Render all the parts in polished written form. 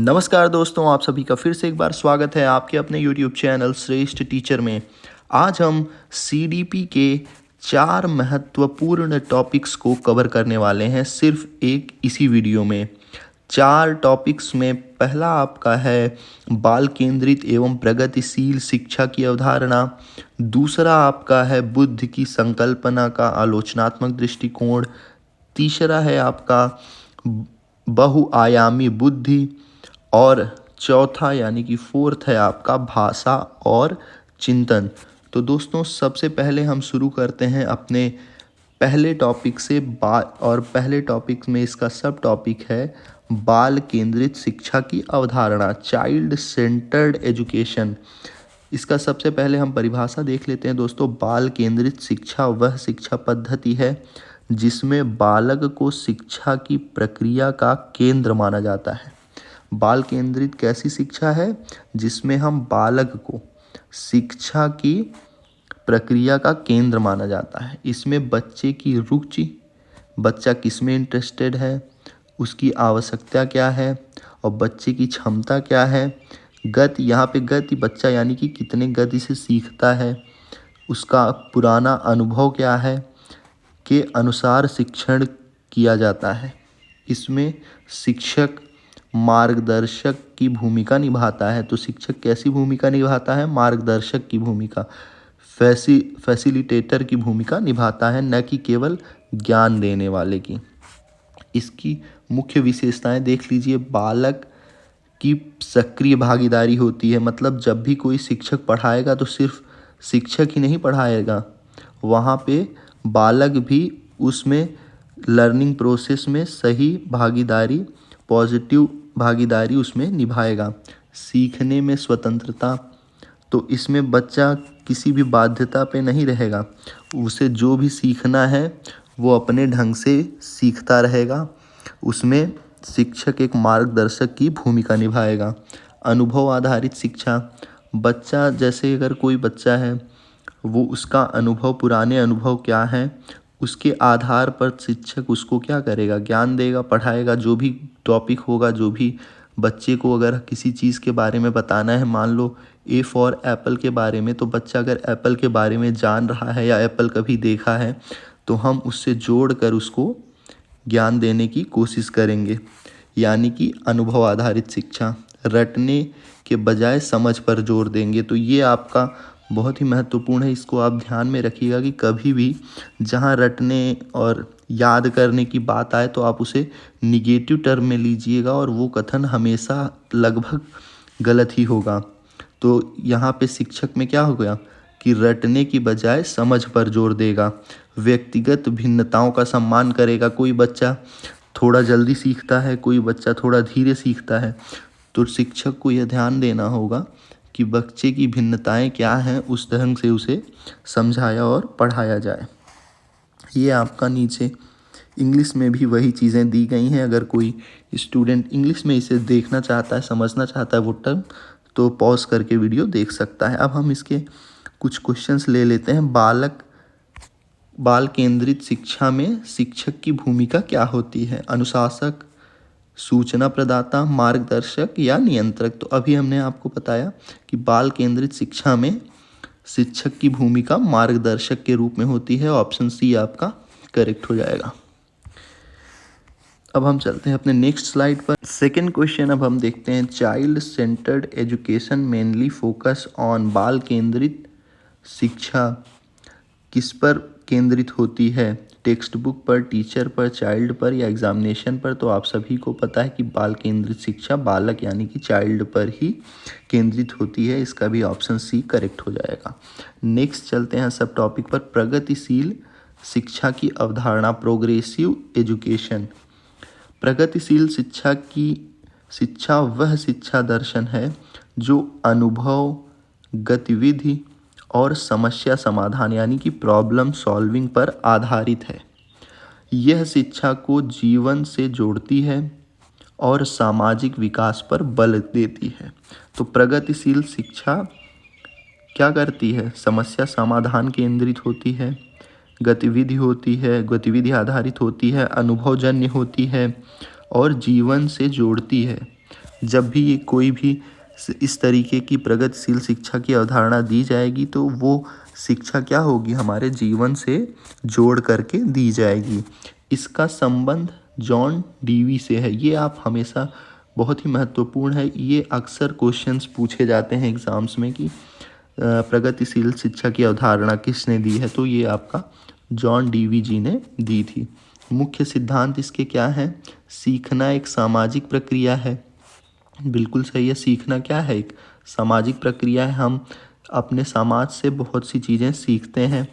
नमस्कार दोस्तों, आप सभी का फिर से एक बार स्वागत है आपके अपने YouTube चैनल श्रेष्ठ टीचर में। आज हम CDP के 4 महत्वपूर्ण टॉपिक्स को कवर करने वाले हैं सिर्फ एक इसी वीडियो में। 4 टॉपिक्स में पहला आपका है बाल केंद्रित एवं प्रगतिशील शिक्षा की अवधारणा। दूसरा आपका है बुद्ध की संकल्पना का आलोचनात्मक दृष्टिकोण। तीसरा है आपका बहुआयामी बुद्धि। और चौथा यानी कि फोर्थ है आपका भाषा और चिंतन। तो दोस्तों, सबसे पहले हम शुरू करते हैं अपने पहले टॉपिक से। पहले टॉपिक में इसका सब टॉपिक है बाल केंद्रित शिक्षा की अवधारणा, चाइल्ड सेंटर्ड एजुकेशन। इसका सबसे पहले हम परिभाषा देख लेते हैं दोस्तों। बाल केंद्रित शिक्षा वह शिक्षा पद्धति है जिसमें बालक को शिक्षा की प्रक्रिया का केंद्र माना जाता है। बाल केंद्रित कैसी शिक्षा है? जिसमें हम बालक को शिक्षा की प्रक्रिया का केंद्र माना जाता है। इसमें बच्चे की रुचि, बच्चा किस में इंटरेस्टेड है, उसकी आवश्यकता क्या है और बच्चे की क्षमता क्या है। गति, यहाँ पे गति बच्चा यानी कि कितने गति से सीखता है, उसका पुराना अनुभव क्या है के अनुसार शिक्षण किया जाता है। इसमें शिक्षक मार्गदर्शक की भूमिका निभाता है। तो शिक्षक कैसी भूमिका निभाता है? मार्गदर्शक की भूमिका, फैसिलिटेटर की भूमिका निभाता है, न कि केवल ज्ञान देने वाले की। इसकी मुख्य विशेषताएं देख लीजिए। बालक की सक्रिय भागीदारी होती है, मतलब जब भी कोई शिक्षक पढ़ाएगा तो सिर्फ शिक्षक ही नहीं पढ़ाएगा, वहाँ पे बालक भी उसमें लर्निंग प्रोसेस में सही भागीदारी, पॉजिटिव भागीदारी उसमें निभाएगा। सीखने में स्वतंत्रता, तो इसमें बच्चा किसी भी बाध्यता पे नहीं रहेगा, उसे जो भी सीखना है वो अपने ढंग से सीखता रहेगा। उसमें शिक्षक एक मार्गदर्शक की भूमिका निभाएगा। अनुभव आधारित शिक्षा, बच्चा जैसे अगर कोई बच्चा है वो उसका अनुभव, पुराने अनुभव क्या है, उसके आधार पर शिक्षक उसको क्या करेगा? ज्ञान देगा, पढ़ाएगा। जो भी टॉपिक होगा, जो भी बच्चे को अगर किसी चीज़ के बारे में बताना है, मान लो ए फॉर एप्पल के बारे में, तो बच्चा अगर एप्पल के बारे में जान रहा है या एप्पल कभी देखा है तो हम उससे जोड़ कर उसको ज्ञान देने की कोशिश करेंगे, यानी कि अनुभव आधारित शिक्षा। रटने के बजाय समझ पर जोर देंगे। तो ये आपका बहुत ही महत्वपूर्ण है, इसको आप ध्यान में रखिएगा कि कभी भी जहाँ रटने और याद करने की बात आए तो आप उसे निगेटिव टर्म में लीजिएगा और वो कथन हमेशा लगभग गलत ही होगा। तो यहाँ पे शिक्षक में क्या हो गया कि रटने की बजाय समझ पर जोर देगा। व्यक्तिगत भिन्नताओं का सम्मान करेगा। कोई बच्चा थोड़ा जल्दी सीखता है, कोई बच्चा थोड़ा धीरे सीखता है, तो शिक्षक को यह ध्यान देना होगा कि बच्चे की भिन्नताएं क्या हैं, उस ढंग से उसे समझाया और पढ़ाया जाए। ये आपका नीचे इंग्लिश में भी वही चीज़ें दी गई हैं। अगर कोई स्टूडेंट इंग्लिश में इसे देखना चाहता है, समझना चाहता है वो टर्म, तो पॉज करके वीडियो देख सकता है। अब हम इसके कुछ क्वेश्चंस ले लेते हैं। बाल केंद्रित शिक्षा में शिक्षक की भूमिका क्या होती है? अनुशासक, सूचना प्रदाता, मार्गदर्शक या नियंत्रक? तो अभी हमने आपको बताया कि बाल केंद्रित शिक्षा में शिक्षक की भूमिका मार्गदर्शक के रूप में होती है। ऑप्शन सी आपका करेक्ट हो जाएगा। अब हम चलते हैं अपने नेक्स्ट स्लाइड पर। सेकेंड क्वेश्चन अब हम देखते हैं। Child centred education mainly focus on, बाल केंद्रित शिक्षा किस पर केंद्रित होती है? टेक्स्ट बुक पर, टीचर पर, चाइल्ड पर या एग्जामिनेशन पर? तो आप सभी को पता है कि बाल केंद्रित शिक्षा बालक यानी कि चाइल्ड पर ही केंद्रित होती है। इसका भी ऑप्शन सी करेक्ट हो जाएगा। नेक्स्ट चलते हैं सब टॉपिक पर। प्रगतिशील शिक्षा की अवधारणा, प्रोग्रेसिव एजुकेशन। प्रगतिशील शिक्षा वह शिक्षा दर्शन है जो अनुभव, गतिविधि और समस्या समाधान यानी कि प्रॉब्लम सॉल्विंग पर आधारित है। यह शिक्षा को जीवन से जोड़ती है और सामाजिक विकास पर बल देती है। तो प्रगतिशील शिक्षा क्या करती है? समस्या समाधान केंद्रित होती है, गतिविधि आधारित होती है, अनुभवजन्य होती है और जीवन से जोड़ती है। जब भी ये कोई भी इस तरीके की प्रगतिशील शिक्षा की अवधारणा दी जाएगी तो वो शिक्षा क्या होगी, हमारे जीवन से जोड़ करके दी जाएगी। इसका संबंध जॉन डीवी से है। ये आप हमेशा, बहुत ही महत्वपूर्ण है, ये अक्सर क्वेश्चंस पूछे जाते हैं एग्जाम्स में कि प्रगतिशील शिक्षा की अवधारणा किसने दी है, तो ये आपका जॉन डीवी जी ने दी थी। मुख्य सिद्धांत इसके क्या हैं? सीखना एक सामाजिक प्रक्रिया है। बिल्कुल सही है। सीखना क्या है? एक सामाजिक प्रक्रिया है। हम अपने समाज से बहुत सी चीज़ें सीखते हैं,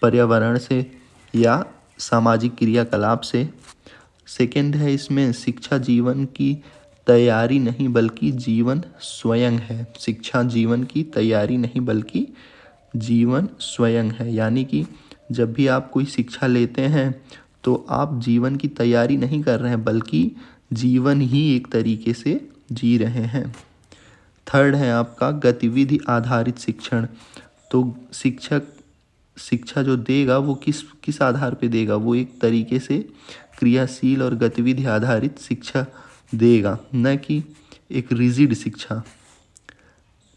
पर्यावरण से या सामाजिक क्रियाकलाप से। सेकंड है इसमें, शिक्षा जीवन की तैयारी नहीं बल्कि जीवन स्वयं है। शिक्षा जीवन की तैयारी नहीं बल्कि जीवन स्वयं है। यानी कि जब भी आप कोई शिक्षा लेते हैं तो आप जीवन की तैयारी नहीं कर रहे हैं बल्कि जीवन ही एक तरीके से जी रहे हैं। थर्ड है आपका गतिविधि आधारित शिक्षण। तो शिक्षा जो देगा वो किस आधार पे देगा? वो एक तरीके से क्रियाशील और गतिविधि आधारित शिक्षा देगा, न कि एक रिजिड शिक्षा।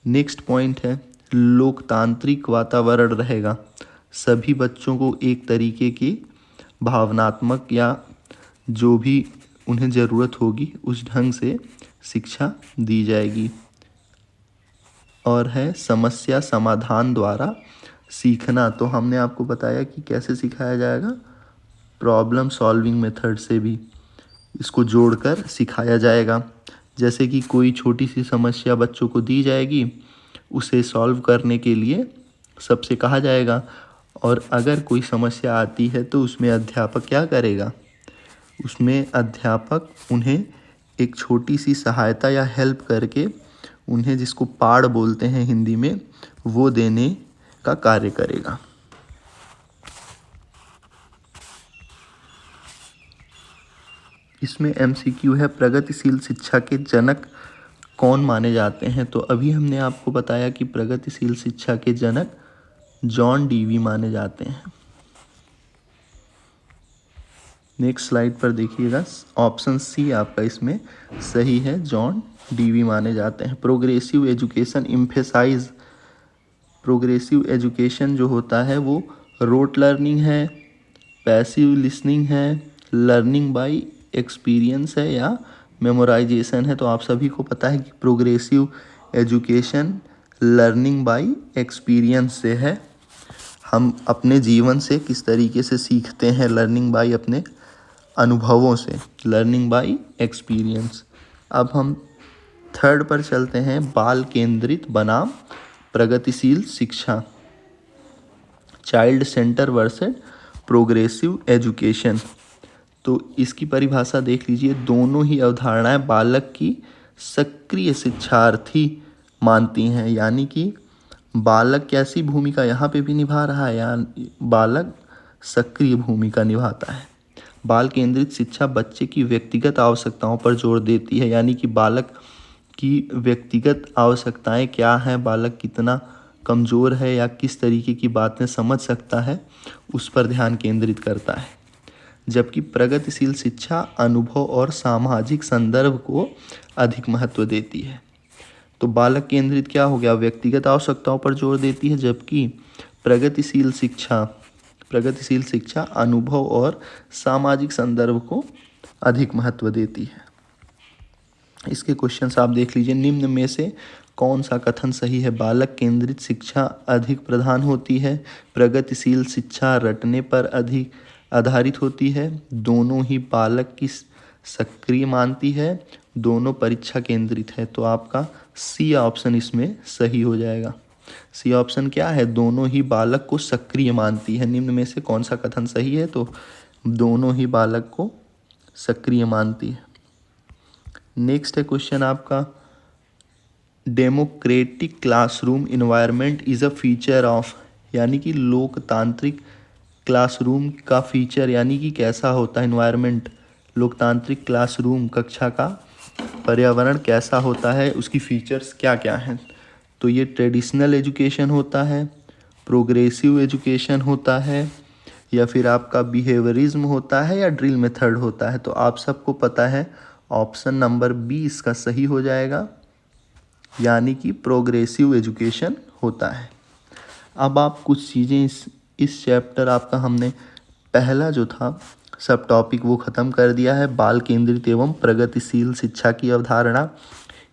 नेक्स्ट पॉइंट है लोकतांत्रिक वातावरण रहेगा। सभी बच्चों को एक तरीके की भावनात्मक या जो भी उन्हें ज़रूरत होगी उस ढंग से शिक्षा दी जाएगी। और है समस्या समाधान द्वारा सीखना। तो हमने आपको बताया कि कैसे सिखाया जाएगा, प्रॉब्लम सॉल्विंग मेथड से भी इसको जोड़कर सिखाया जाएगा। जैसे कि कोई छोटी सी समस्या बच्चों को दी जाएगी, उसे सॉल्व करने के लिए सबसे कहा जाएगा, और अगर कोई समस्या आती है तो उसमें अध्यापक क्या करेगा? उसमें अध्यापक उन्हें एक छोटी सी सहायता या हेल्प करके उन्हें, जिसको पाड़ बोलते हैं हिंदी में, वो देने का कार्य करेगा। इसमें एमसीक्यू है प्रगतिशील शिक्षा के जनक कौन माने जाते हैं? तो अभी हमने आपको बताया कि प्रगतिशील शिक्षा के जनक जॉन डीवी माने जाते हैं। नेक्स्ट स्लाइड पर देखिएगा, ऑप्शन सी आपका इसमें सही है, जॉन डीवी माने जाते हैं। Progressive education emphasise, progressive education जो होता है वो रोट लर्निंग है, पैसिव लिसनिंग है, लर्निंग बाय एक्सपीरियंस है या मेमोराइजेशन है। तो आप सभी को पता है कि progressive education learning by experience से है। हम अपने जीवन से किस तरीके से सीखते हैं, लर्निंग बाय अपने अनुभवों से, लर्निंग बाय एक्सपीरियंस। अब हम थर्ड पर चलते हैं, बाल केंद्रित बनाम प्रगतिशील शिक्षा, child centre versus progressive education. तो इसकी परिभाषा देख लीजिए, दोनों ही अवधारणाएं बालक की सक्रिय शिक्षार्थी मानती हैं। यानी कि बालक कैसी भूमिका यहाँ पे भी निभा रहा है, या बालक सक्रिय भूमिका निभाता है। बाल केंद्रित शिक्षा बच्चे की व्यक्तिगत आवश्यकताओं पर जोर देती है। यानी कि बालक की व्यक्तिगत आवश्यकताएं क्या हैं, बालक कितना कमज़ोर है या किस तरीके की बातें समझ सकता है, उस पर ध्यान केंद्रित करता है। जबकि प्रगतिशील शिक्षा अनुभव और सामाजिक संदर्भ को अधिक महत्व देती है। तो बालक केंद्रित क्या हो गया, व्यक्तिगत आवश्यकताओं पर जोर देती है, जबकि प्रगतिशील शिक्षा अनुभव और सामाजिक संदर्भ को अधिक महत्व देती है। इसके क्वेश्चंस आप देख लीजिए, निम्न में से कौन सा कथन सही है? बालक केंद्रित शिक्षा अधिक प्रधान होती है, प्रगतिशील शिक्षा रटने पर अधिक आधारित होती है, दोनों ही बालक की सक्रिय मानती है, दोनों परीक्षा केंद्रित है। तो आपका सी ऑप्शन इसमें सही हो जाएगा। सी ऑप्शन क्या है? दोनों ही बालक को सक्रिय मानती है। निम्न में से कौन सा कथन सही है? तो दोनों ही बालक को सक्रिय मानती है। नेक्स्ट है क्वेश्चन आपका, democratic classroom environment is a feature of, यानी कि लोकतांत्रिक क्लासरूम का फीचर यानी कि कैसा होता है इन्वायरमेंट, लोकतांत्रिक क्लासरूम कक्षा का पर्यावरण कैसा होता है, उसकी फीचर्स क्या क्या हैं? तो ये ट्रेडिशनल एजुकेशन होता है, प्रोग्रेसिव एजुकेशन होता है, या फिर आपका बिहेवियरिज्म होता है, या ड्रिल मेथड होता है। तो आप सबको पता है ऑप्शन नंबर बी इसका सही हो जाएगा, यानी कि प्रोग्रेसिव एजुकेशन होता है। अब आप कुछ चीज़ें इस चैप्टर आपका हमने पहला जो था सब टॉपिक वो ख़त्म कर दिया है, बाल केंद्रित एवं प्रगतिशील शिक्षा की अवधारणा।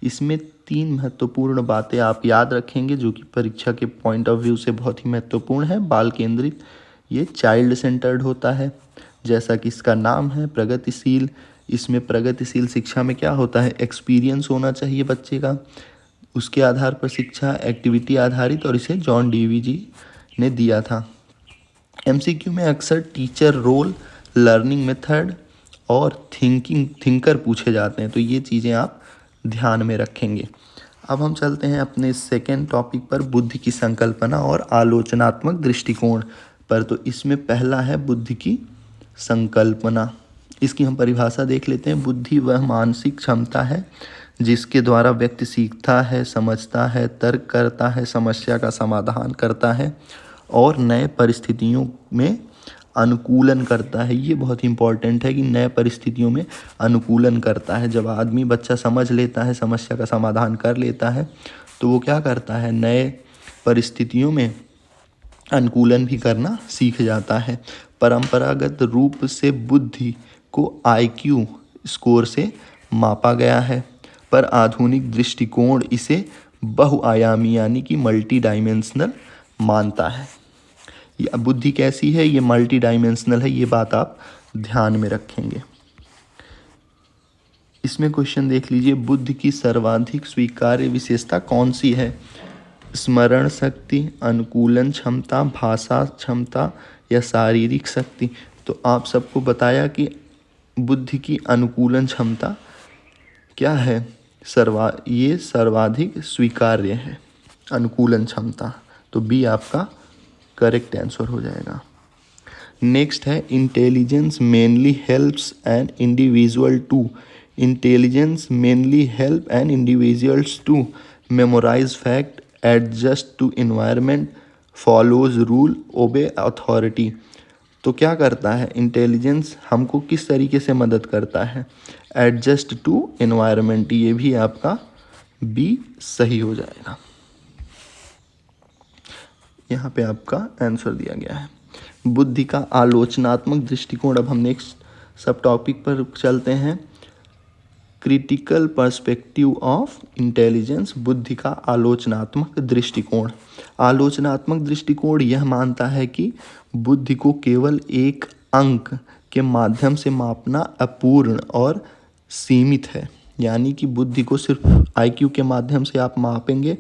इसमें 3 महत्वपूर्ण बातें आप याद रखेंगे जो कि परीक्षा के पॉइंट ऑफ व्यू से बहुत ही महत्वपूर्ण है। बाल केंद्रित, ये चाइल्ड सेंटर्ड होता है, जैसा कि इसका नाम है। प्रगतिशील, इसमें प्रगतिशील शिक्षा में क्या होता है, एक्सपीरियंस होना चाहिए बच्चे का, उसके आधार पर शिक्षा, एक्टिविटी आधारित, और इसे जॉन डीवी ने दिया था। एमसीक्यू में अक्सर टीचर रोल, लर्निंग मेथड और थिंकर पूछे जाते हैं, तो ये चीज़ें आप ध्यान में रखेंगे। अब हम चलते हैं अपने सेकेंड टॉपिक पर, बुद्धि की संकल्पना और आलोचनात्मक दृष्टिकोण पर। तो इसमें पहला है बुद्धि की संकल्पना। इसकी हम परिभाषा देख लेते हैं। बुद्धि वह मानसिक क्षमता है जिसके द्वारा व्यक्ति सीखता है, समझता है, तर्क करता है, समस्या का समाधान करता है और नए परिस्थितियों में अनुकूलन करता है। ये बहुत इंपॉर्टेंट है कि नए परिस्थितियों में अनुकूलन करता है। जब आदमी बच्चा समझ लेता है, समस्या का समाधान कर लेता है, तो वो क्या करता है, नए परिस्थितियों में अनुकूलन भी करना सीख जाता है। परंपरागत रूप से बुद्धि को आईक्यू स्कोर से मापा गया है, पर आधुनिक दृष्टिकोण इसे बहुआयामी यानी कि मल्टी डायमेंशनल मानता है। ये बुद्धि कैसी है, ये मल्टी डायमेंशनल है, ये बात आप ध्यान में रखेंगे। इसमें क्वेश्चन देख लीजिए, बुद्धि की सर्वाधिक स्वीकार्य विशेषता कौन सी है? स्मरण शक्ति, अनुकूलन क्षमता, भाषा क्षमता या शारीरिक शक्ति? तो आप सबको बताया कि बुद्धि की अनुकूलन क्षमता क्या है, ये सर्वाधिक स्वीकार्य है अनुकूलन क्षमता, तो बी आपका करेक्ट आंसर हो जाएगा। नेक्स्ट है, intelligence mainly helps an individual to, intelligence mainly help an individuals to memorise fact, adjust to environment, follows rule, obey authority. तो क्या करता है इंटेलिजेंस, हमको किस तरीके से मदद करता है? एडजस्ट टू एनवायरनमेंट, ये भी आपका बी सही हो जाएगा। यहाँ पे आपका आंसर दिया गया है। बुद्धि का आलोचनात्मक दृष्टिकोण। अब हम नेक्स्ट सब टॉपिक पर चलते हैं, क्रिटिकल पर्सपेक्टिव ऑफ इंटेलिजेंस, बुद्धि का आलोचनात्मक दृष्टिकोण। आलोचनात्मक दृष्टिकोण यह मानता है कि बुद्धि को केवल एक अंक के माध्यम से मापना अपूर्ण और सीमित है, यानी कि बुद्धि को सिर्फ आईक्यू के माध्यम से आप मापेंगे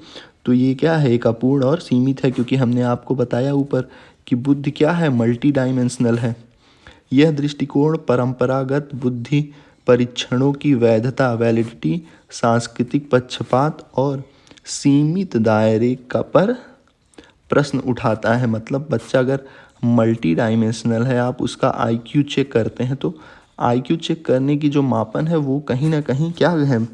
तो ये क्या है, एक अपूर्ण और सीमित है, क्योंकि हमने आपको बताया ऊपर कि बुद्धि क्या है, मल्टी डायमेंशनल है। यह दृष्टिकोण परंपरागत बुद्धि परीक्षणों की वैधता, वैलिडिटी, सांस्कृतिक पक्षपात और सीमित दायरे का पर प्रश्न उठाता है। मतलब बच्चा अगर मल्टी डायमेंशनल है, आप उसका आईक्यू चेक करते हैं, तो आईक्यू चेक करने की जो मापन है वो कहीं ना कहीं क्या है,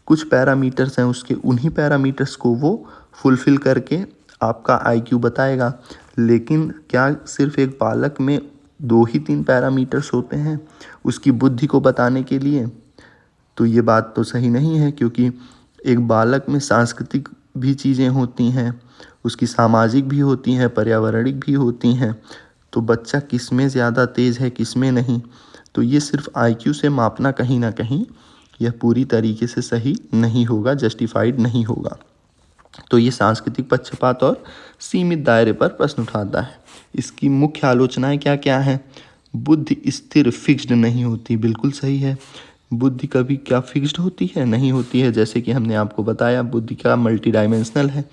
कुछ पैरामीटर्स हैं उसके, उन्हीं पैरामीटर्स को वो फुलफिल करके आपका आईक्यू बताएगा। लेकिन क्या सिर्फ एक बालक में 2 ही 3 पैरामीटर्स होते हैं उसकी बुद्धि को बताने के लिए? तो ये बात तो सही नहीं है, क्योंकि एक बालक में सांस्कृतिक भी चीज़ें होती हैं, उसकी सामाजिक भी होती हैं, पर्यावरणिक भी होती हैं। तो बच्चा किस में ज़्यादा तेज़ है, किस में नहीं, तो ये सिर्फ आईक्यू से मापना कहीं ना कहीं यह पूरी तरीके से सही नहीं होगा, जस्टिफाइड नहीं होगा। तो ये सांस्कृतिक पक्षपात और सीमित दायरे पर प्रश्न उठाता है। इसकी मुख्य आलोचनाएं क्या क्या हैं? बुद्धि स्थिर, फिक्स्ड नहीं होती, बिल्कुल सही है। बुद्धि कभी क्या फिक्स्ड होती है? नहीं होती है, जैसे कि हमने आपको बताया बुद्धि क्या मल्टी डायमेंशनल है।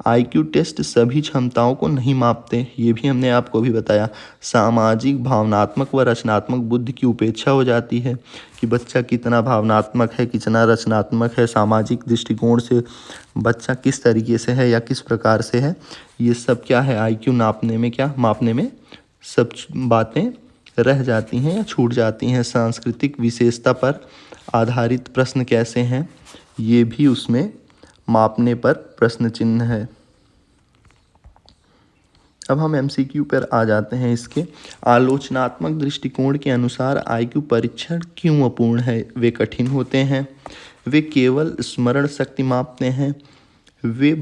आईक्यू टेस्ट सभी क्षमताओं को नहीं मापते, ये भी हमने आपको भी बताया। सामाजिक, भावनात्मक व रचनात्मक बुद्धि की उपेक्षा हो जाती है कि बच्चा कितना भावनात्मक है, कितना रचनात्मक है, सामाजिक दृष्टिकोण से बच्चा किस तरीके से है या किस प्रकार से है, ये सब क्या है आईक्यू नापने में, क्या मापने में सब बातें रह जाती हैं या छूट जाती हैं। सांस्कृतिक विशेषता पर आधारित प्रश्न कैसे हैं, ये भी उसमें मापने पर प्रश्न चिन्ह है। अब हम एमसीक्यू पर आ जाते हैं इसके। आलोचनात्मक दृष्टिकोण के अनुसार आईक्यू परीक्षण क्यों अपूर्ण है? वे कठिन होते हैं, वे केवल स्मरण शक्ति मापते हैं, वे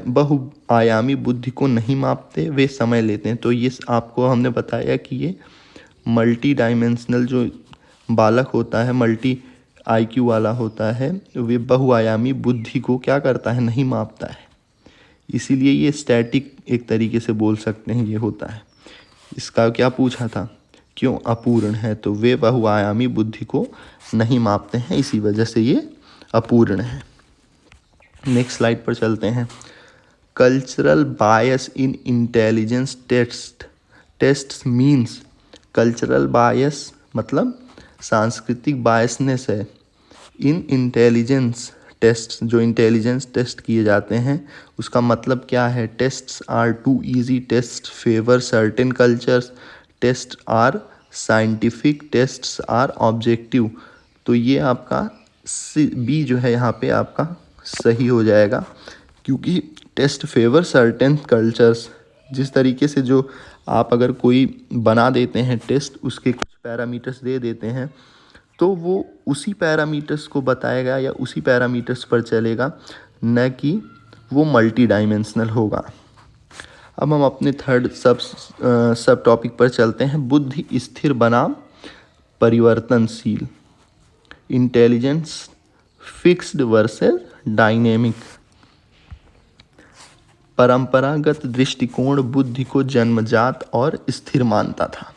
बहुआयामी बुद्धि को नहीं मापते, वे समय लेते हैं। तो ये आपको हमने बताया कि ये मल्टी डायमेंशनल जो बालक होता है, मल्टी आईक्यू वाला होता है, वे बहुआयामी बुद्धि को क्या करता है? नहीं मापता है। इसीलिए ये स्टैटिक एक तरीके से बोल सकते हैं ये होता है। इसका क्या पूछा था? क्यों अपूर्ण है? तो वे बहुआयामी बुद्धि को नहीं मापते हैं, इसी वजह से ये अपूर्ण है। नेक्स्ट स्लाइड पर चलते हैं। Cultural bias in intelligence test means, cultural bias मतलब सांस्कृतिक बायसनेस है। इन इंटेलिजेंस टेस्ट, जो इंटेलिजेंस टेस्ट किए जाते हैं उसका मतलब क्या है? Tests are too easy, test favour certain cultures, test are scientific, tests are objective. तो ये आपका बी जो है यहाँ पे आपका सही हो जाएगा, क्योंकि टेस्ट फेवर सर्टेन कल्चर्स, जिस तरीके से जो आप अगर कोई बना देते हैं टेस्ट, उसके कुछ पैरामीटर्स दे देते हैं तो वो उसी पैरामीटर्स को बताएगा या उसी पैरामीटर्स पर चलेगा, न कि वो मल्टी डायमेंशनल होगा। अब हम अपने थर्ड सब टॉपिक पर चलते हैं। बुद्धि स्थिर बनाम परिवर्तनशील, इंटेलिजेंस फिक्स्ड वर्सेस डायनेमिक। परंपरागत दृष्टिकोण बुद्धि को जन्मजात और स्थिर मानता था।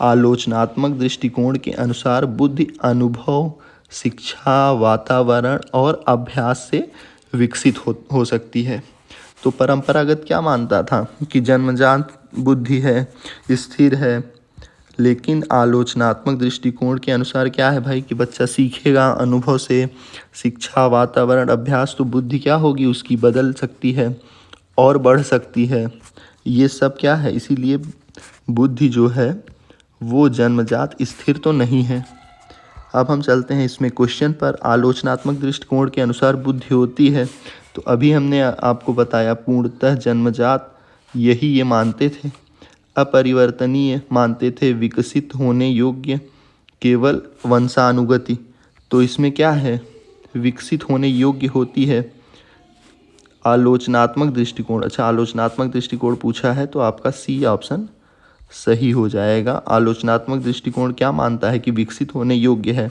आलोचनात्मक दृष्टिकोण के अनुसार बुद्धि अनुभव, शिक्षा, वातावरण और अभ्यास से विकसित हो सकती है। तो परंपरागत क्या मानता था? कि जन्मजात बुद्धि है, स्थिर है, लेकिन आलोचनात्मक दृष्टिकोण के अनुसार क्या है भाई? कि बच्चा सीखेगा अनुभव से, शिक्षा, वातावरण, अभ्यास, तो बुद्धि क्या होगी उसकी? बदल सकती है और बढ़ सकती है। ये सब क्या है? इसीलिए बुद्धि जो है वो जन्मजात स्थिर तो नहीं है। अब हम चलते हैं इसमें क्वेश्चन पर। आलोचनात्मक दृष्टिकोण के अनुसार बुद्धि होती है, तो अभी हमने आपको बताया पूर्णतः जन्मजात यही ये मानते थे, अपरिवर्तनीय मानते थे, विकसित होने योग्य केवल वंशानुगति। तो इसमें क्या है? विकसित होने योग्य होती है आलोचनात्मक दृष्टिकोण। अच्छा, आलोचनात्मक दृष्टिकोण पूछा है तो आपका सी ऑप्शन सही हो जाएगा। आलोचनात्मक दृष्टिकोण क्या मानता है? कि विकसित होने योग्य है,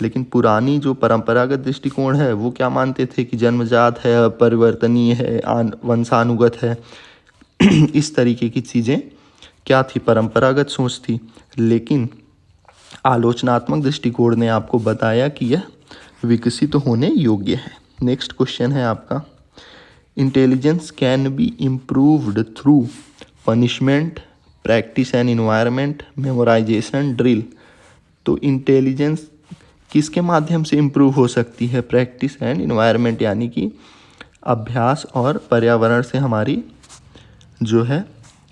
लेकिन पुरानी जो परंपरागत दृष्टिकोण है वो क्या मानते थे? कि जन्मजात है, अपरिवर्तनीय है, वंशानुगत है। इस तरीके की चीज़ें क्या थी? परंपरागत सोच थी। लेकिन आलोचनात्मक दृष्टिकोण ने आपको बताया कि यह विकसित होने योग्य है। नेक्स्ट क्वेश्चन है आपका, intelligence can be improved through punishment, practice and environment, memorisation, drill. तो इंटेलिजेंस किसके माध्यम से इम्प्रूव हो सकती है? प्रैक्टिस एंड इन्वायरमेंट, यानी कि अभ्यास और पर्यावरण से हमारी जो है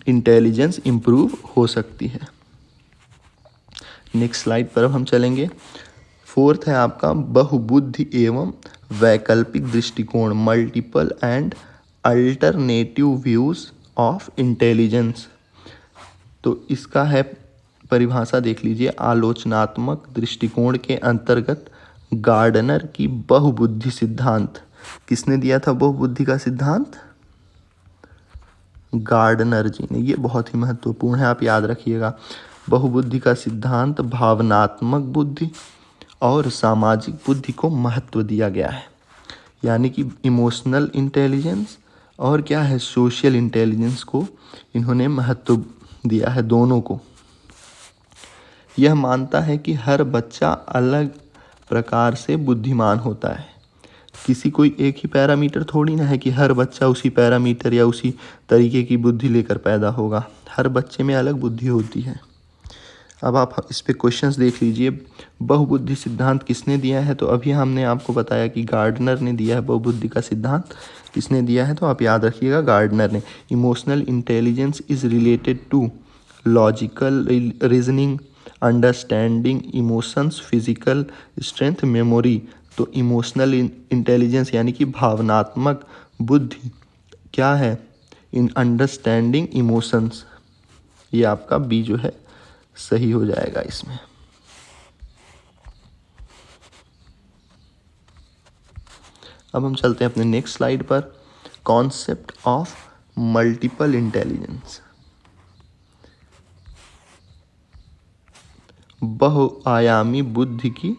इंटेलिजेंस इम्प्रूव हो सकती है। नेक्स्ट स्लाइड पर अब हम चलेंगे। फोर्थ है आपका बहुबुद्धि एवं वैकल्पिक दृष्टिकोण, multiple and alternative views of intelligence. तो इसका है परिभाषा देख लीजिए। आलोचनात्मक दृष्टिकोण के अंतर्गत गार्डनर की बहुबुद्धि सिद्धांत, किसने दिया था बहुबुद्धि का सिद्धांत? गार्डनर जी ने। ये बहुत ही महत्वपूर्ण है, आप याद रखिएगा। बहुबुद्धि का सिद्धांत भावनात्मक बुद्धि और सामाजिक बुद्धि को महत्व दिया गया है, यानी कि इमोशनल इंटेलिजेंस और क्या है सोशल इंटेलिजेंस को इन्होंने महत्व दिया है, दोनों को। यह मानता है कि हर बच्चा अलग प्रकार से बुद्धिमान होता है। किसी कोई एक ही पैरामीटर थोड़ी ना है कि हर बच्चा उसी पैरामीटर या उसी तरीके की बुद्धि लेकर पैदा होगा। हर बच्चे में अलग बुद्धि होती है। अब आप इस पे क्वेश्चंस देख लीजिए। बहुबुद्धि सिद्धांत किसने दिया है? तो अभी हमने आपको बताया कि गार्डनर ने दिया है बहुबुद्धि का सिद्धांत। किसने दिया है? तो आप याद रखिएगा गार्डनर ने। Emotional intelligence is related to logical reasoning, understanding emotions, physical strength, memory. तो इमोशनल इंटेलिजेंस यानी कि भावनात्मक बुद्धि क्या है? In understanding emotions. ये आपका बी जो है सही हो जाएगा इसमें। अब हम चलते हैं अपने नेक्स्ट स्लाइड पर। कॉन्सेप्ट ऑफ मल्टीपल इंटेलिजेंस, बहुआयामी बुद्धि की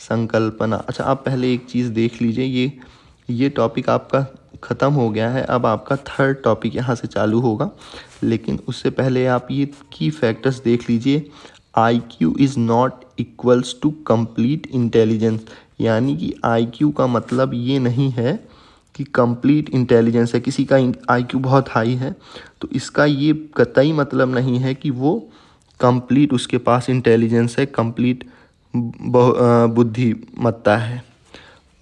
संकल्पना। अच्छा, आप पहले एक चीज़ देख लीजिए, ये टॉपिक आपका ख़त्म हो गया है। अब आपका थर्ड टॉपिक यहाँ से चालू होगा, लेकिन उससे पहले आप ये की फैक्टर्स देख लीजिए। IQ is not equals to complete intelligence, यानी कि IQ का मतलब ये नहीं है कि कंप्लीट इंटेलिजेंस है। किसी का IQ बहुत हाई है तो इसका ये कतई मतलब नहीं है कि वो कंप्लीट उसके पास इंटेलिजेंस है, कंप्लीट बुद्धिमत्ता है।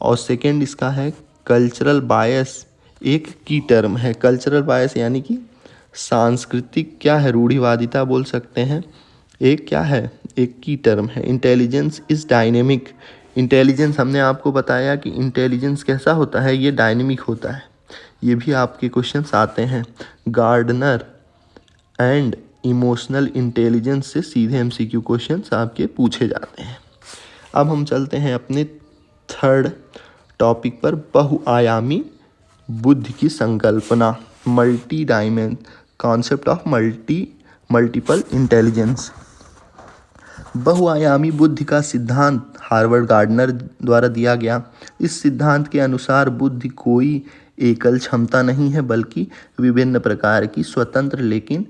और सेकंड इसका है कल्चरल बायस, एक की टर्म है। कल्चरल बायस यानी कि सांस्कृतिक क्या है, रूढ़िवादिता बोल सकते हैं। एक क्या है, एक की टर्म है। इंटेलिजेंस इज़ डायनेमिक, इंटेलिजेंस हमने आपको बताया कि इंटेलिजेंस कैसा होता है, ये डायनेमिक होता है। ये भी आपके क्वेश्चंस आते हैं। गार्डनर एंड इमोशनल इंटेलिजेंस से सीधे MCQ क्वेश्चंस आपके पूछे जाते हैं। अब हम चलते हैं अपने थर्ड टॉपिक पर, बहुआयामी बुद्धि की संकल्पना, कॉन्सेप्ट ऑफ मल्टीपल इंटेलिजेंस। बहुआयामी बुद्धि का सिद्धांत हार्वर्ड गार्डनर द्वारा दिया गया। इस सिद्धांत के अनुसार बुद्धि कोई एकल क्षमता नहीं है, बल्कि विभिन्न प्रकार की स्वतंत्र लेकिन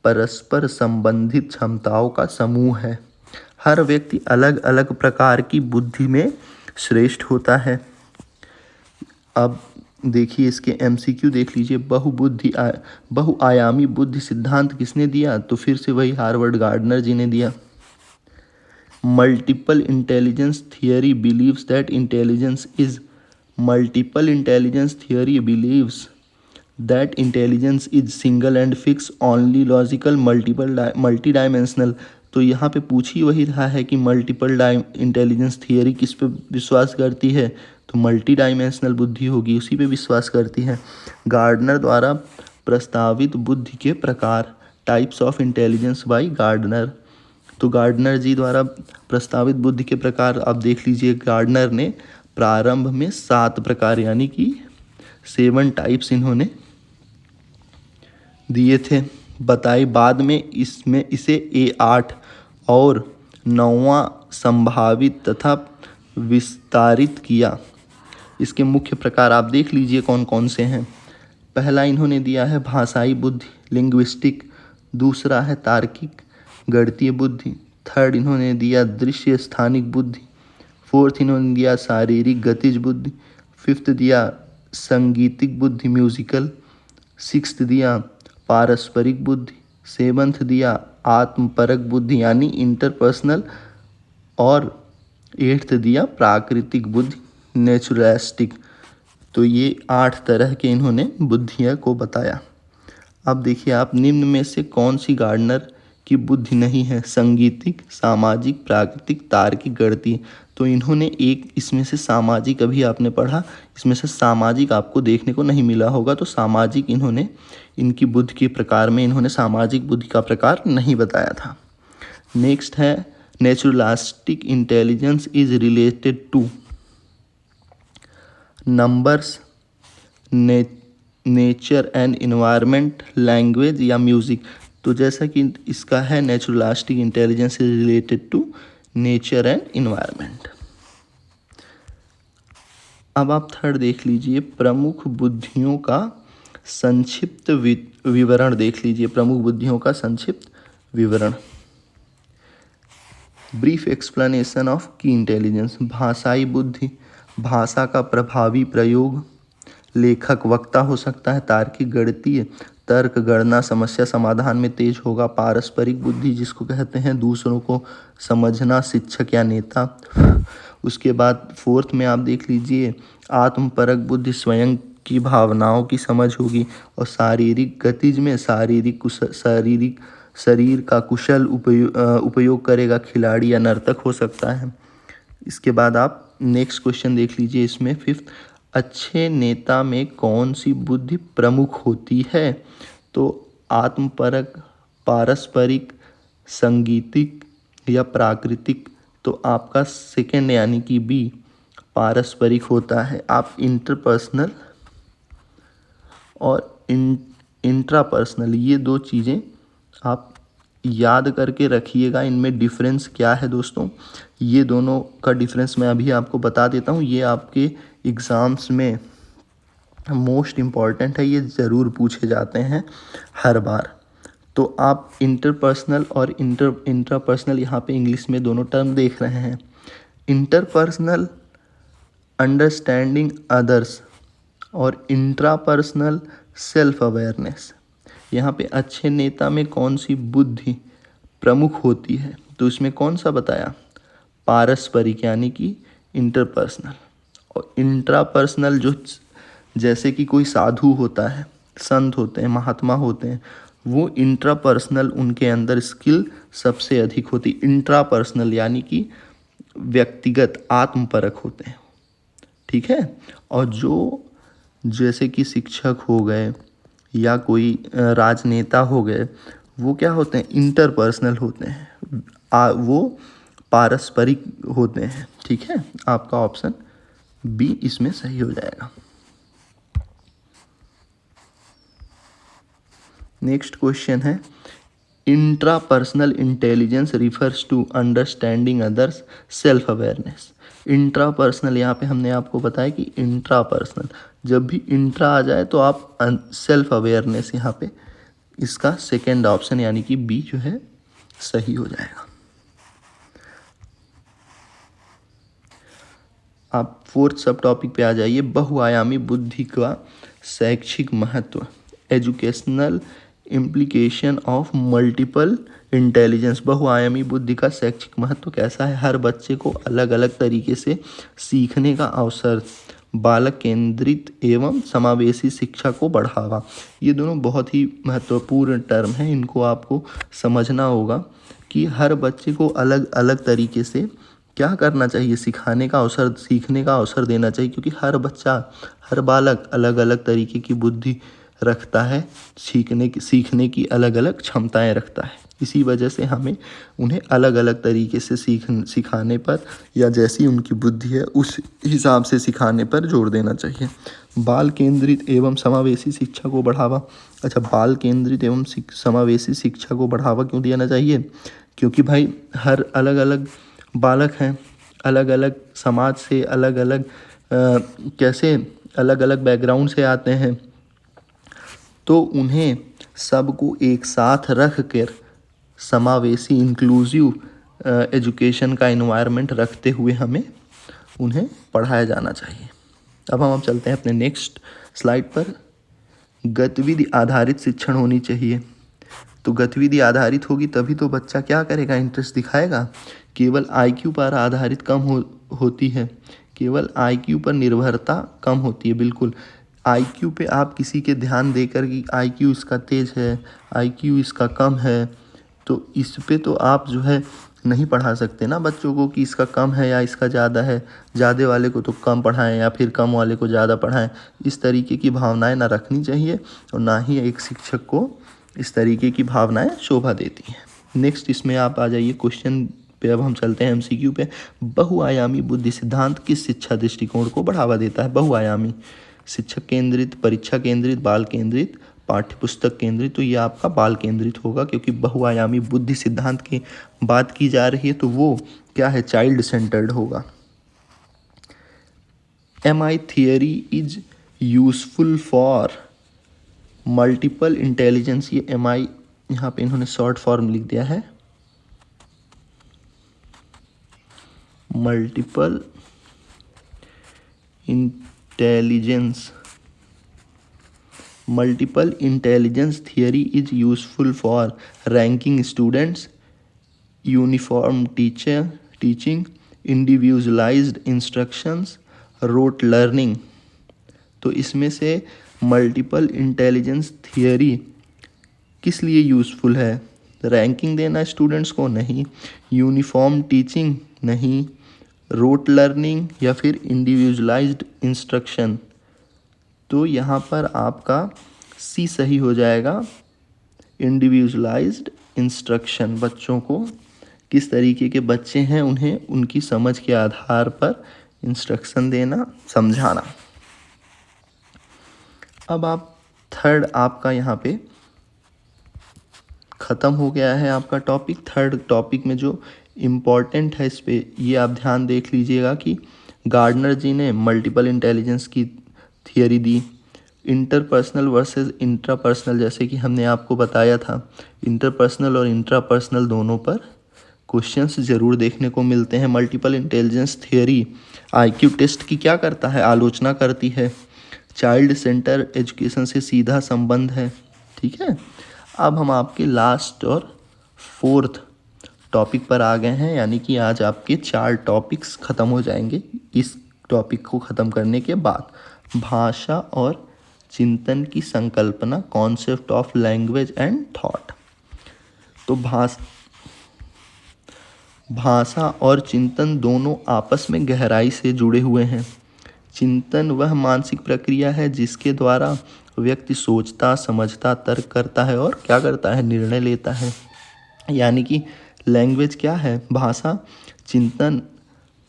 परस्पर संबंधित क्षमताओं का समूह है। हर व्यक्ति अलग अलग प्रकार की बुद्धि में श्रेष्ठ होता है। अब देखिए इसके MCQ देख लीजिए। बहुआयामी बुद्धि सिद्धांत किसने दिया, तो फिर से वही हार्वर्ड गार्डनर जी ने दिया। Multiple intelligence theory believes that intelligence is single and fix, only logical, multi dimensional. तो यहाँ पे पूछ ही वही रहा है कि मल्टीपल इंटेलिजेंस थियरी किस पे विश्वास करती है, तो मल्टी डायमेंशनल बुद्धि होगी, उसी पे विश्वास करती है। गार्डनर द्वारा प्रस्तावित बुद्धि के प्रकार, types of intelligence by Gardner. तो गार्डनर जी द्वारा प्रस्तावित बुद्धि के प्रकार आप देख लीजिए। गार्डनर ने प्रारंभ में 7 प्रकार यानी कि 7 टाइप्स इन्होंने दिए थे, बताए। बाद में इसे A8 और 9वां संभावित तथा विस्तारित किया। इसके मुख्य प्रकार आप देख लीजिए कौन कौन से हैं। पहला इन्होंने दिया है भाषाई बुद्धि, लिंग्विस्टिक। दूसरा है तार्किक गणितीय बुद्धि। थर्ड इन्होंने दिया दृश्य स्थानिक बुद्धि। फोर्थ इन्होंने दिया शारीरिक गतिज बुद्धि। फिफ्थ दिया संगीतिक बुद्धि, म्यूजिकल। सिक्स्थ दिया पारस्परिक बुद्धि। सेवंथ दिया आत्मपरक बुद्धि यानी इंटरपर्सनल। और एट्थ दिया प्राकृतिक बुद्धि, नेचुरलिस्टिक। तो ये 8 तरह के इन्होंने बुद्धियों को बताया। अब देखिए आप, निम्न में से कौन सी गार्डनर की बुद्धि नहीं है, संगीतिक, सामाजिक, प्राकृतिक, तार्किक, गणितीय। तो इन्होंने एक इसमें से सामाजिक, अभी आपने पढ़ा, इसमें से सामाजिक आपको देखने को नहीं मिला होगा। तो सामाजिक इन्होंने इनकी बुद्धि के प्रकार में इन्होंने सामाजिक बुद्धि का प्रकार नहीं बताया था। नेक्स्ट है naturalistic intelligence is related to numbers, nature and environment, language या म्यूजिक। तो जैसा कि इसका है naturalistic intelligence is related to nature and environment. अब आप थर्ड देख लीजिए, प्रमुख बुद्धियों का संक्षिप्त विवरण देख लीजिए। प्रमुख बुद्धियों का संक्षिप्त विवरण, ब्रीफ एक्सप्लेनेशन ऑफ की इंटेलिजेंस। भाषाई बुद्धि, भाषा का प्रभावी प्रयोग, लेखक वक्ता हो सकता है। तार्किक गणितीय, तर्क गणना समस्या समाधान में तेज होगा। पारस्परिक बुद्धि जिसको कहते हैं दूसरों को समझना, शिक्षक या नेता। उसके बाद फोर्थ में आप देख लीजिए आत्मपरक बुद्धि, स्वयं की भावनाओं की समझ होगी। और शारीरिक गतिज में शरीर का कुशल उपयोग करेगा, खिलाड़ी या नर्तक हो सकता है। इसके बाद आप नेक्स्ट क्वेश्चन देख लीजिए, इसमें फिफ्थ, अच्छे नेता में कौन सी बुद्धि प्रमुख होती है? तो आत्मपरक, पारस्परिक, संगीतिक या प्राकृतिक। तो आपका सेकंड यानी कि बी पारस्परिक होता है। आप इंटरपर्सनल और इंट्रापर्सनल ये दो चीज़ें आप याद करके रखिएगा। इनमें डिफरेंस क्या है दोस्तों, ये दोनों का डिफरेंस मैं अभी आपको बता देता हूँ। ये आपके एग्ज़ाम्स में मोस्ट इम्पॉर्टेंट है, ये ज़रूर पूछे जाते हैं हर बार। तो आप इंटरपर्सनल और इंट्रापर्सनल यहाँ पे इंग्लिश में दोनों टर्म देख रहे हैं। इंटरपर्सनल अंडरस्टैंडिंग अदर्स और इंट्रापर्सनल सेल्फ अवेयरनेस। यहाँ पे अच्छे नेता में कौन सी बुद्धि प्रमुख होती है? तो इसमें कौन सा बताया? पारस्परिक यानी कि इंटरपर्सनल। और इंट्रापर्सनल जो जैसे कि कोई साधु होता है, संत होते हैं, महात्मा होते हैं, वो इंट्रापर्सनल उनके अंदर स्किल सबसे अधिक होती। इंट्रापर्सनल यानी कि व्यक्तिगत आत्मपरक होते हैं, ठीक है। और जो जैसे कि शिक्षक हो गए या कोई राजनेता हो गए, वो क्या होते हैं? इंटरपर्सनल होते हैं। वो पारस्परिक होते हैं, ठीक है। आपका ऑप्शन बी इसमें सही हो जाएगा। नेक्स्ट क्वेश्चन है, intrapersonal intelligence refers to understanding others, self awareness. Intrapersonal यहाँ पे हमने आपको बताया कि इंट्रापर्सनल, जब भी इंट्रा आ जाए तो आप सेल्फ अवेयरनेस यहाँ पे इसका सेकेंड ऑप्शन यानी कि बी जो है सही हो जाएगा। आप फोर्थ सब टॉपिक पे आ जाइए, बहुआयामी बुद्धि का शैक्षिक महत्व, educational implication of multiple intelligence. बहुआयामी बुद्धि का शैक्षिक महत्व कैसा है? हर बच्चे को अलग अलग तरीके से सीखने का अवसर, बालक केंद्रित एवं समावेशी शिक्षा को बढ़ावा। ये दोनों बहुत ही महत्वपूर्ण टर्म हैं, इनको आपको समझना होगा कि हर बच्चे को अलग अलग तरीके से क्या करना चाहिए? सिखाने का अवसर, सीखने का अवसर देना चाहिए, क्योंकि हर बच्चा, हर बालक अलग अलग तरीके की बुद्धि रखता है, सीखने की अलग अलग क्षमताएं रखता है। इसी वजह से हमें उन्हें अलग अलग तरीके से सिखाने पर या जैसी उनकी बुद्धि है उस हिसाब से सिखाने पर जोर देना चाहिए। बाल केंद्रित एवं समावेशी शिक्षा को बढ़ावा। अच्छा, बाल केंद्रित एवं समावेशी शिक्षा को बढ़ावा क्यों देना चाहिए? क्योंकि भाई हर अलग अलग बालक हैं, अलग अलग समाज से, अलग अलग कैसे अलग अलग बैकग्राउंड से आते हैं, तो उन्हें सबको एक साथ रख कर समावेशी इंक्लूसिव एजुकेशन का एनवायरनमेंट रखते हुए हमें उन्हें पढ़ाया जाना चाहिए। अब हम चलते हैं अपने नेक्स्ट स्लाइड पर। गतिविधि आधारित शिक्षण होनी चाहिए। तो गतिविधि आधारित होगी तभी तो बच्चा क्या करेगा? इंटरेस्ट दिखाएगा। केवल आईक्यू पर आधारित कम होती है, केवल आईक्यू पर निर्भरता कम होती है। बिल्कुल आईक्यू पे आप किसी के ध्यान देकर कि आईक्यू इसका तेज है, आईक्यू इसका कम है, तो इस पे तो आप जो है नहीं पढ़ा सकते ना बच्चों को कि इसका कम है या इसका ज़्यादा है। ज़्यादा वाले को तो कम पढ़ाएं या फिर कम वाले को ज़्यादा पढ़ाएं। इस तरीके की भावनाएं ना रखनी चाहिए और ना ही एक शिक्षक को इस तरीके की भावनाएं शोभा देती हैं। नेक्स्ट इसमें आप आ जाइए क्वेश्चन पे। अब हम चलते हैं एमसीक्यू पे। बहुआयामी बुद्धि सिद्धांत किस शिक्षा दृष्टिकोण को बढ़ावा देता है? बहुआयामी, शिक्षक केंद्रित, परीक्षा केंद्रित, बाल केंद्रित, पाठ्य पुस्तक केंद्रित। तो ये आपका बाल केंद्रित होगा, क्योंकि बहुआयामी बुद्धि सिद्धांत की बात की जा रही है तो वो क्या है? चाइल्ड सेंटर्ड होगा। MI theory is useful for multiple intelligence. ये MI यहाँ पे इन्होंने शॉर्ट फॉर्म लिख दिया है, multiple intelligence. Multiple intelligence theory is useful for ranking students, uniform teaching, individualised instructions, rote learning. तो इसमें से मल्टीपल इंटेलिजेंस थियरी किस लिए यूज़फुल है? रैंकिंग देना स्टूडेंट्स को? नहीं। Uniform teaching? नहीं। रोट लर्निंग या फिर इंडिविजुअलाइज्ड इंस्ट्रक्शन। तो यहाँ पर आपका सी सही हो जाएगा, इंडिविजुअलाइज्ड इंस्ट्रक्शन। बच्चों को किस तरीके के बच्चे हैं उन्हें उनकी समझ के आधार पर इंस्ट्रक्शन देना, समझाना। अब आप थर्ड आपका यहाँ पे ख़त्म हो गया है आपका टॉपिक। थर्ड टॉपिक में जो इम्पॉर्टेंट है इस पे ये आप ध्यान देख लीजिएगा कि गार्डनर जी ने मल्टीपल इंटेलिजेंस की थियरी दी। इंटरपर्सनल वर्सेस इंट्रापर्सनल, जैसे कि हमने आपको बताया था, इंटरपर्सनल और इंट्रापर्सनल दोनों पर क्वेश्चंस ज़रूर देखने को मिलते हैं। Multiple intelligence theory IQ test की क्या करता है, आलोचना करती है। चाइल्ड सेंटर एजुकेशन से सीधा संबंध है। ठीक है, अब हम आपके लास्ट और फोर्थ टॉपिक पर आ गए हैं, यानी कि आज आपके 4 टॉपिक्स ख़त्म हो जाएंगे इस टॉपिक को ख़त्म करने के बाद। भाषा और चिंतन की संकल्पना, concept of language and thought. तो भाषा और चिंतन दोनों आपस में गहराई से जुड़े हुए हैं। चिंतन वह मानसिक प्रक्रिया है जिसके द्वारा व्यक्ति सोचता, समझता, तर्क करता है और क्या करता है, निर्णय लेता है। यानी कि लैंग्वेज क्या है, भाषा, चिंतन,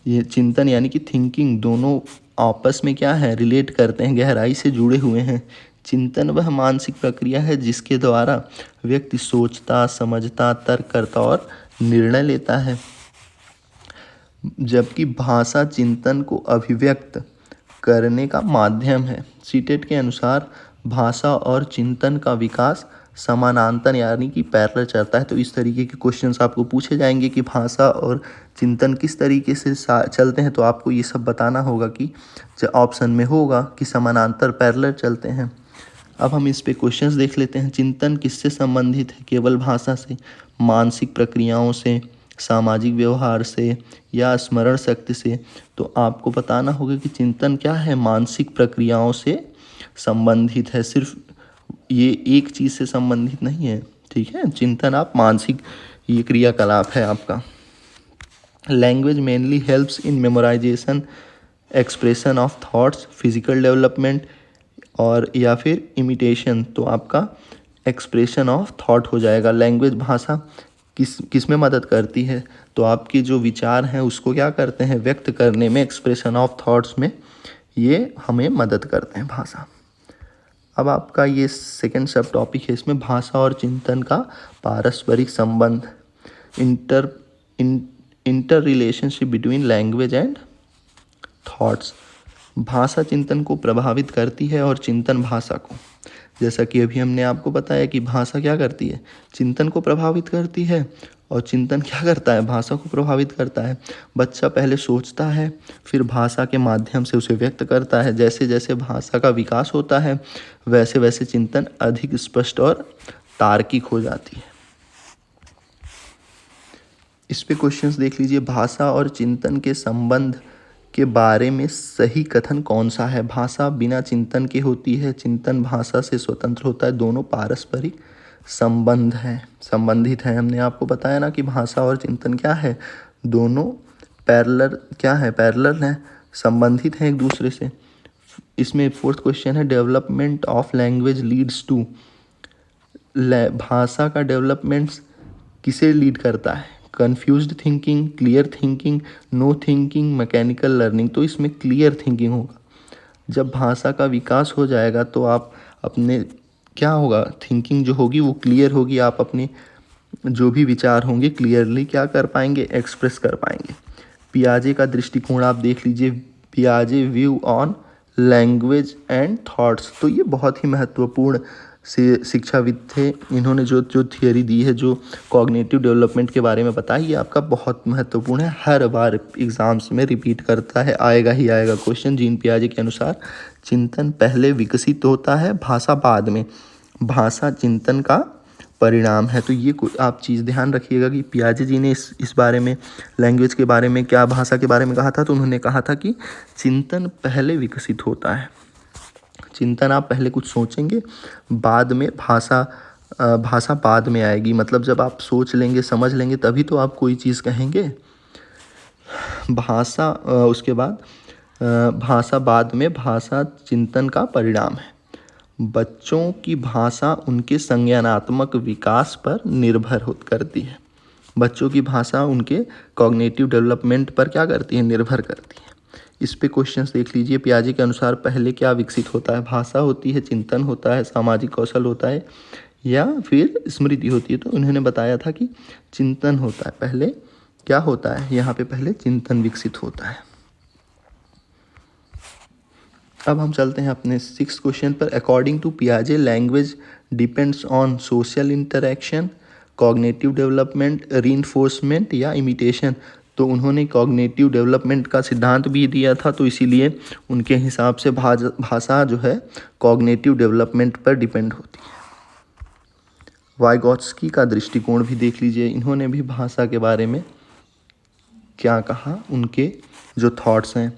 ये चिंतन यानी कि थिंकिंग, दोनों आपस में क्या है, रिलेट करते हैं, गहराई से जुड़े हुए हैं। चिंतन वह मानसिक प्रक्रिया है जिसके द्वारा व्यक्ति सोचता, समझता, तर्क करता और निर्णय लेता है, जबकि भाषा चिंतन को अभिव्यक्त करने का माध्यम है। सीटेट के अनुसार भाषा और चिंतन का विकास समानांतर यानी कि पैरेलल चलता है। तो इस तरीके के क्वेश्चंस आपको पूछे जाएंगे कि भाषा और चिंतन किस तरीके से चलते हैं, तो आपको ये सब बताना होगा कि ऑप्शन में होगा कि समानांतर पैरेलल चलते हैं। अब हम इस पे क्वेश्चंस देख लेते हैं। चिंतन किससे संबंधित है, केवल भाषा से, मानसिक प्रक्रियाओं से, सामाजिक व्यवहार से या स्मरण शक्ति से। तो आपको बताना होगा कि चिंतन क्या है, मानसिक प्रक्रियाओं से संबंधित है, सिर्फ ये एक चीज़ से संबंधित नहीं है। ठीक है, चिंतन आप मानसिक ये क्रियाकलाप है आपका। Language mainly helps in memorisation, expression of thoughts, physical development और या फिर इमिटेशन। तो आपका एक्सप्रेशन ऑफ थॉट हो जाएगा। लैंग्वेज, भाषा किस में मदद करती है, तो आपके जो विचार हैं उसको क्या करते हैं, व्यक्त करने में, एक्सप्रेशन ऑफ थॉट्स में ये हमें मदद करते हैं भाषा। अब आपका ये सेकंड सब टॉपिक है, इसमें भाषा और चिंतन का पारस्परिक संबंध, inter relationship between language and thoughts. भाषा चिंतन को प्रभावित करती है और चिंतन भाषा को। जैसा कि अभी हमने आपको बताया कि भाषा क्या करती है, चिंतन को प्रभावित करती है, और चिंतन क्या करता है, भाषा को प्रभावित करता है। बच्चा पहले सोचता है, फिर भाषा के माध्यम से उसे व्यक्त करता है। जैसे जैसे भाषा का विकास होता है वैसे वैसे चिंतन अधिक स्पष्ट और तार्किक हो जाती है। इस पे क्वेश्चंस देख लीजिए। भाषा और चिंतन के संबंध के बारे में सही कथन कौन सा है। भाषा बिना चिंतन के होती है, चिंतन भाषा से स्वतंत्र होता है, दोनों पारस्परिक संबंधित हैं। हमने आपको बताया ना कि भाषा और चिंतन क्या है, दोनों पैरेलल हैं, संबंधित हैं एक दूसरे से। इसमें फोर्थ क्वेश्चन है, development of language leads to. भाषा का डेवलपमेंट किसे लीड करता है, confused thinking, clear thinking, no thinking, mechanical learning. तो इसमें क्लियर थिंकिंग होगा। जब भाषा का विकास हो जाएगा तो आप अपने क्या होगा, थिंकिंग जो होगी वो क्लियर होगी, आप अपने जो भी विचार होंगे क्लियरली क्या कर पाएंगे, एक्सप्रेस कर पाएंगे। पियाजे का दृष्टिकोण आप देख लीजिए, पियाजे view on language and thoughts. तो ये बहुत ही महत्वपूर्ण से शिक्षाविद थे। इन्होंने जो थियरी दी है, जो कॉग्निटिव डेवलपमेंट के बारे में बताया, ये आपका बहुत महत्वपूर्ण है, हर बार एग्जाम्स में रिपीट करता है, आएगा ही आएगा क्वेश्चन। जीन पियाजे के अनुसार चिंतन पहले विकसित होता है, भाषा बाद में। भाषा चिंतन का परिणाम है। तो ये आप चीज़ ध्यान रखिएगा कि पियाजे जी ने इस बारे में, लैंग्वेज के बारे में, क्या भाषा के बारे में कहा था, तो उन्होंने कहा था कि चिंतन पहले विकसित होता है। चिंतन आप पहले कुछ सोचेंगे, बाद में भाषा बाद में आएगी। मतलब जब आप सोच लेंगे, समझ लेंगे, तभी तो आप कोई चीज़ कहेंगे। भाषा उसके बाद भाषा बाद में भाषा चिंतन का परिणाम है। बच्चों की भाषा उनके संज्ञानात्मक विकास पर निर्भर करती है। बच्चों की भाषा उनके कॉग्निटिव डेवलपमेंट पर क्या करती है, निर्भर करती है। इस पे क्वेश्चंस देख लीजिए। पियाजे के अनुसार पहले क्या विकसित होता है, भाषा होती है, चिंतन होता है, सामाजिक कौशल होता है या फिर स्मृति होती है। तो उन्होंने बताया था कि चिंतन होता है। पहले क्या होता है, यहाँ पे पहले चिंतन विकसित होता है। अब हम चलते हैं अपने 6th क्वेश्चन पर। अकॉर्डिंग टू पियाजे language depends on social interaction, cognitive development, reinforcement या इमिटेशन। तो उन्होंने कॉग्निटिव डेवलपमेंट का सिद्धांत भी दिया था, तो इसीलिए उनके हिसाब से भाषा जो है कॉग्निटिव डेवलपमेंट पर डिपेंड होती है। वाइगॉत्स्की का दृष्टिकोण भी देख लीजिए। इन्होंने भी भाषा के बारे में क्या कहा, उनके जो थॉट्स हैं।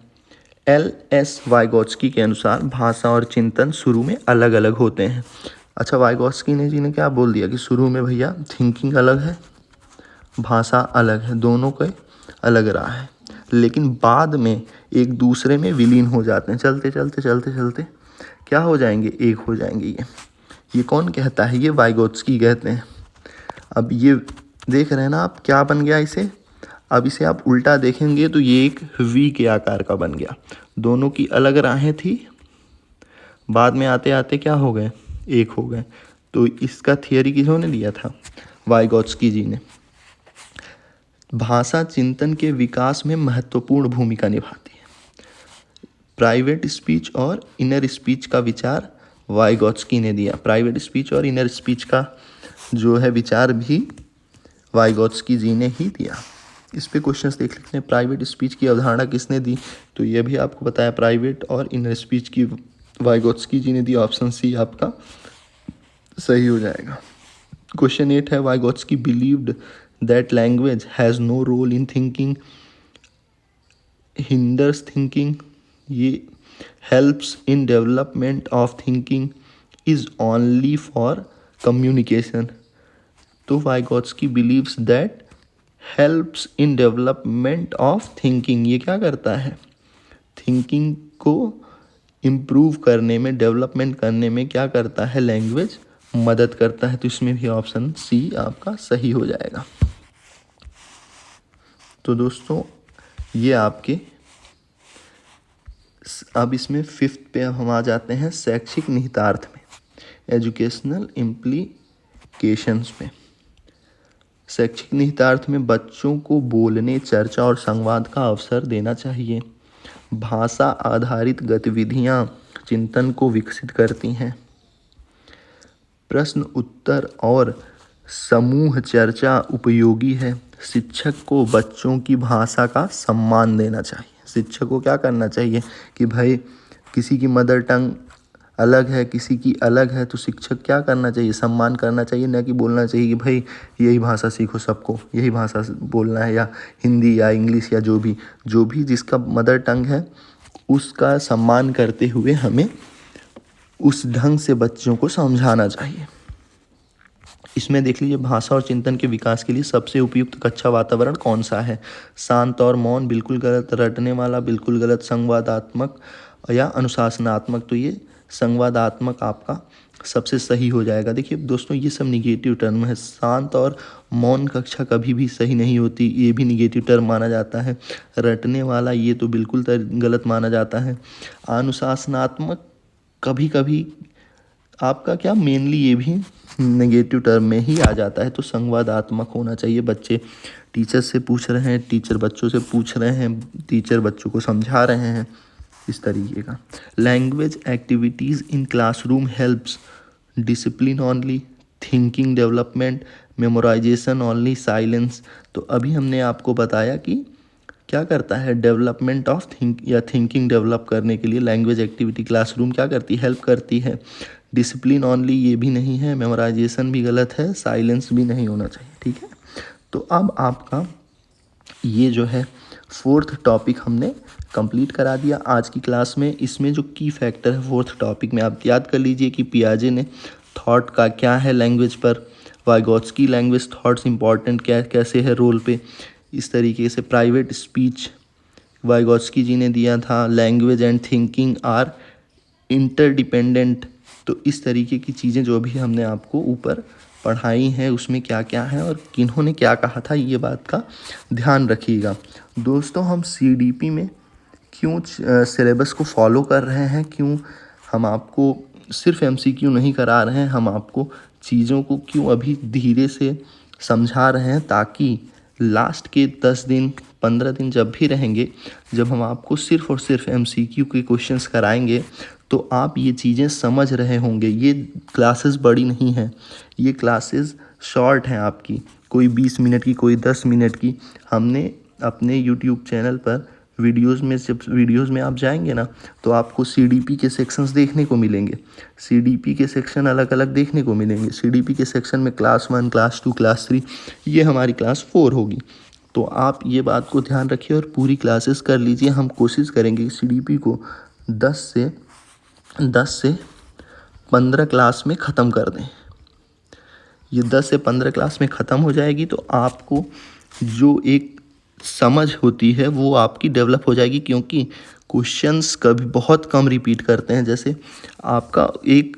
एल.एस. वाइगॉत्स्की के अनुसार भाषा और चिंतन शुरू में अलग अलग होते हैं। अच्छा, वाइगॉत्स्की ने जी ने क्या बोल दिया कि शुरू में भैया थिंकिंग अलग है, भाषा अलग है, दोनों के अलग राह है, लेकिन बाद में एक दूसरे में विलीन हो जाते हैं। चलते चलते चलते चलते क्या हो जाएंगे, एक हो जाएंगे। ये कौन कहता है, ये वाइगॉत्स्की कहते हैं। अब ये देख रहे हैं ना आप, क्या बन गया इसे। अब इसे आप उल्टा देखेंगे तो ये एक वी के आकार का बन गया। दोनों की अलग राहें थी, बाद में आते आते क्या हो गए, एक हो गए। तो इसका थियरी किन्होंने दिया था, वाइगॉत्स्की जी ने। भाषा चिंतन के विकास में महत्वपूर्ण भूमिका निभाती है। प्राइवेट स्पीच और इनर स्पीच का विचार वाइगॉत्स्की ने दिया। प्राइवेट स्पीच और इनर स्पीच का जो है विचार भी वाइगॉत्स्की जी ने ही दिया। इस पे क्वेश्चंस देख लेते हैं। प्राइवेट स्पीच की अवधारणा किसने दी, तो ये भी आपको बताया, प्राइवेट और इनर स्पीच की वाइगॉत्स्की जी ने दी। ऑप्शन सी आपका सही हो जाएगा। क्वेश्चन 8 है, Vygotsky believed that language has no role in thinking, hinders thinking, ये helps in development of thinking, is only for communication. तो Vygotsky believes that helps in development of thinking, ये क्या करता है, थिंकिंग को इम्प्रूव करने में, डेवलपमेंट करने में क्या करता है, लैंग्वेज मदद करता है। तो इसमें भी ऑप्शन सी आपका सही हो जाएगा। तो दोस्तों ये आपके, अब इसमें 5th पे हम आ जाते हैं शैक्षिक निहितार्थ में, एजुकेशनल इम्प्लीकेशंस पे। शैक्षिक निहितार्थ में बच्चों को बोलने, चर्चा और संवाद का अवसर देना चाहिए। भाषा आधारित गतिविधियाँ चिंतन को विकसित करती हैं। प्रश्न उत्तर और समूह चर्चा उपयोगी है। शिक्षक को बच्चों की भाषा का सम्मान देना चाहिए। शिक्षक को क्या करना चाहिए कि भाई किसी की मदर टंग अलग है, किसी की अलग है, तो शिक्षक क्या करना चाहिए, सम्मान करना चाहिए, न कि बोलना चाहिए कि भाई यही भाषा सीखो, सबको यही भाषा बोलना है, या हिंदी या इंग्लिश या जो भी जिसका मदर टंग है उसका सम्मान करते हुए हमें उस ढंग से बच्चों को समझाना चाहिए। इसमें देख लीजिए, भाषा और चिंतन के विकास के लिए सबसे उपयुक्त कक्षा वातावरण कौन सा है। शांत और मौन, बिल्कुल गलत, रटने वाला, बिल्कुल गलत, संवादात्मक या अनुशासनात्मक। तो ये संवादात्मक आपका सबसे सही हो जाएगा। देखिए दोस्तों, ये सब निगेटिव टर्म है। शांत और मौन कक्षा कभी भी सही नहीं होती, ये भी निगेटिव टर्म माना जाता है। रटने वाला, ये तो बिल्कुल गलत माना जाता है। अनुशासनात्मक कभी कभी आपका क्या, मेनली ये भी नेगेटिव टर्म में ही आ जाता है। तो संवादात्मक होना चाहिए। बच्चे टीचर से पूछ रहे हैं, टीचर बच्चों से पूछ रहे हैं, टीचर बच्चों को समझा रहे हैं, इस तरीके का। Language activities in classroom helps discipline only, thinking development, memorisation only, silence. तो अभी हमने आपको बताया कि क्या करता है, डेवलपमेंट ऑफ या थिंकिंग डेवलप करने के लिए लैंग्वेज एक्टिविटी क्लासरूम क्या करती है, हेल्प करती है। डिसिप्लिन ओनली ये भी नहीं है, मेमोराइजेशन भी गलत है, साइलेंस भी नहीं होना चाहिए, ठीक है। तो अब आपका ये जो है 4th टॉपिक हमने कंप्लीट करा दिया आज की क्लास में। इसमें जो की फैक्टर है 4th टॉपिक में, आप याद कर लीजिए कि पियाजे ने थॉट का क्या है लैंग्वेज पर, वाइगॉत्स्की लैंग्वेज थॉट्स इंपॉर्टेंट क्या कैसे है रोल पे, इस तरीके से प्राइवेट स्पीच वाइगोत्स्की जी ने दिया था। Language and thinking are interdependent. तो इस तरीके की चीज़ें जो भी हमने आपको ऊपर पढ़ाई हैं उसमें क्या क्या है और किन्होंने क्या कहा था, ये बात का ध्यान रखिएगा। दोस्तों, हम CDP में क्यों सिलेबस को फॉलो कर रहे हैं, क्यों हम आपको सिर्फ MCQ नहीं करा रहे हैं, हम आपको चीज़ों को क्यों अभी धीरे से समझा रहे हैं, ताकि लास्ट के 10 दिन 15 दिन जब भी रहेंगे, जब हम आपको सिर्फ और सिर्फ MCQ के क्वेश्चंस कराएंगे तो आप ये चीज़ें समझ रहे होंगे। ये क्लासेस बड़ी नहीं हैं, ये क्लासेस शॉर्ट हैं आपकी, कोई 20 मिनट की, कोई 10 मिनट की। हमने अपने YouTube चैनल पर वीडियोज़ में आप जाएंगे ना तो आपको CDP के सेक्शंस देखने को मिलेंगे। CDP के सेक्शन अलग अलग देखने को मिलेंगे। CDP के सेक्शन में क्लास 1, क्लास 2, क्लास 3, ये हमारी क्लास 4 होगी। तो आप ये बात को ध्यान रखिए और पूरी क्लासेस कर लीजिए। हम कोशिश करेंगे कि CDP को 10 से 15 क्लास में ख़त्म कर दें। ये 10 से 15 क्लास में ख़त्म हो जाएगी तो आपको जो एक समझ होती है वो आपकी डेवलप हो जाएगी, क्योंकि क्वेश्चंस कभी बहुत कम रिपीट करते हैं। जैसे आपका एक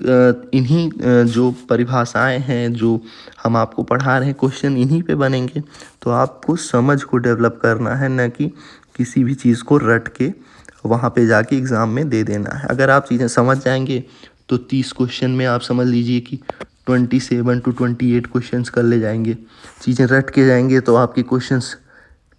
इन्हीं जो परिभाषाएं हैं जो हम आपको पढ़ा रहे हैं, क्वेश्चन इन्हीं पे बनेंगे। तो आपको समझ को डेवलप करना है, न कि किसी भी चीज़ को रट के वहाँ पे जाके एग्ज़ाम में दे देना है। अगर आप चीज़ें समझ जाएंगे तो 30 क्वेश्चन में आप समझ लीजिए कि 27 से 28 क्वेश्चंस कर ले जाएंगे। चीज़ें रट के जाएंगे तो आपके क्वेश्चंस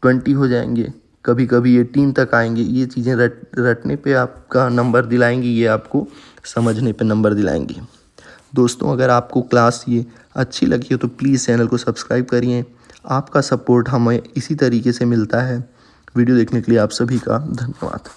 20 हो जाएंगे, कभी कभी 18 तक आएंगे। ये चीज़ें रटने पे आपका नंबर दिलाएंगी, ये आपको समझने पे नंबर दिलाएंगी। दोस्तों, अगर आपको क्लास ये अच्छी लगी हो तो प्लीज़ चैनल को सब्सक्राइब करिए। आपका सपोर्ट हमें इसी तरीके से मिलता है। वीडियो देखने के लिए आप सभी का धन्यवाद।